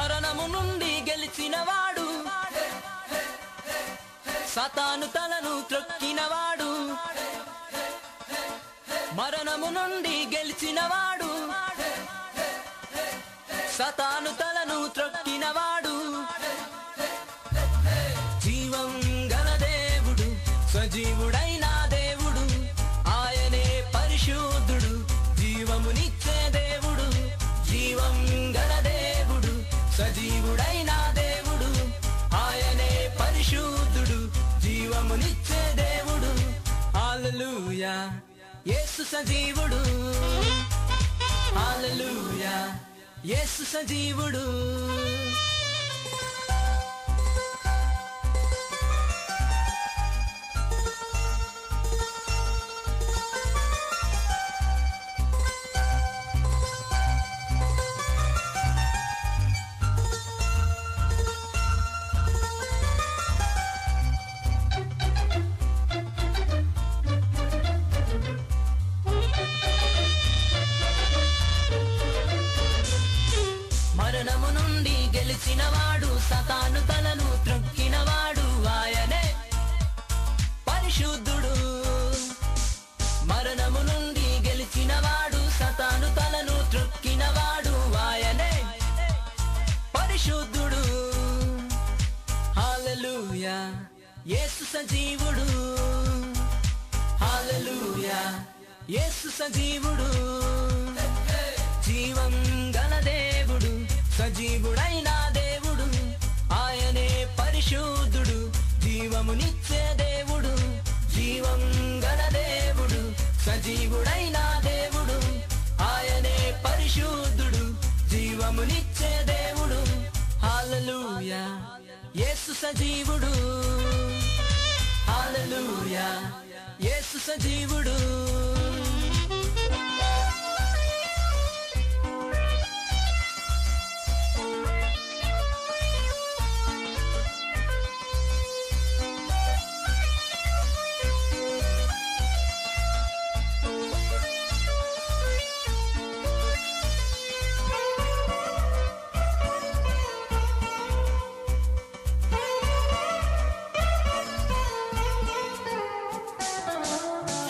మరణము నుండి గెలిచినవాడు, సాతాను తలను త్రొక్కినవాడు. మరణము నుండి గెలిచినవాడు, సాతాను తలను త్రొక్కినవాడు. జీవం గల దేవుడు, సజీవుడైన దేవుడు, ఆయనే పరిశుద్ధుడు, జీవమునిచ్చే దేవుడు. జీవం గల దేవుడు, సజీవుడైన దేవుడు, ఆయనే పరిశుద్ధుడు, జీవమునిచ్చే దేవుడు. హల్లెలూయా, యేసు సజీవుడు. హల్లెలూయా, యేసు సజీవుడు. మరణము నుండి గెలిచినవాడు, సాతాను తలను త్రొక్కినవాడు, ఆయనే పరిశుద్ధుడు. మరణము నుండి గెలిచినవాడు, సాతాను తలను త్రొక్కినవాడు, ఆయనే పరిశుద్ధుడు. హల్లెలూయా, యేసు సజీవుడు. హల్లెలూయా, యేసు సజీవుడు. జీవం గల దేవుడు, సజీవుడైన దేవుడు, ఆయనే పరిశుద్ధుడు, జీవమునిచ్చే దేవుడు. జీవం గల దేవుడు, సజీవుడైన దేవుడు, ఆయనే పరిశుద్ధుడు, జీవమునిచ్చే దేవుడు. హల్లెలూయా, యేసు సజీవుడు. హల్లెలూయా, యేసు సజీవుడు.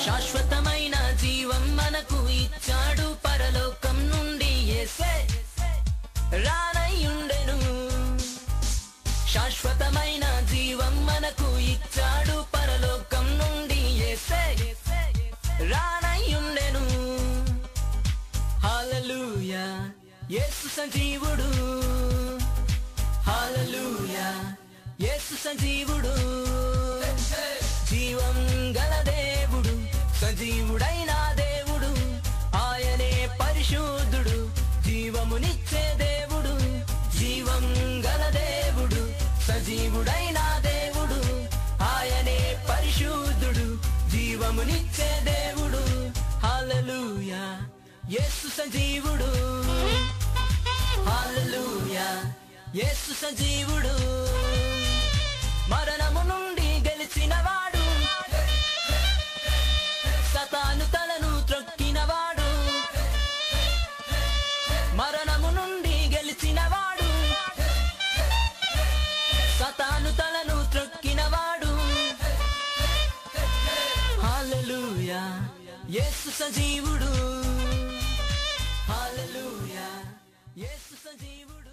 శాశ్వతమైన జీవం మనకు ఇచ్చాడు, పరలోకం నుండి యేసే రానయ్యుండెను. శాశ్వతమైన జీవం మనకు ఇచ్చాడు, పరలోకం నుండి యేసే రానయ్యుండెను. హల్లెలూయా, యేసు సజీవుడు. హల్లెలూయా, యేసు సజీవుడు. జీవం గల దేవుడు, సజీవుడైన దేవుడు, ఆయనే పరిశుద్ధుడు, జీవమునిచ్చే దేవుడు. జీవం గల దేవుడు, సజీవుడైన దేవుడు, ఆయనే పరిశుద్ధుడు, జీవమునిచ్చే దేవుడు. హల్లెలూయా, యేసు సజీవుడు. హల్లెలూయా, యేసు సజీవుడు. మరణము నుండి గెలిచినవాడు, సాతాను తలను త్రొక్కినవాడు. మరణము నుండి గెలిచినవాడు, సాతాను తలను త్రొక్కినవాడు. హల్లెలూయా, యేసు సజీవుడు. హల్లెలూయా, యేసు సజీవుడు.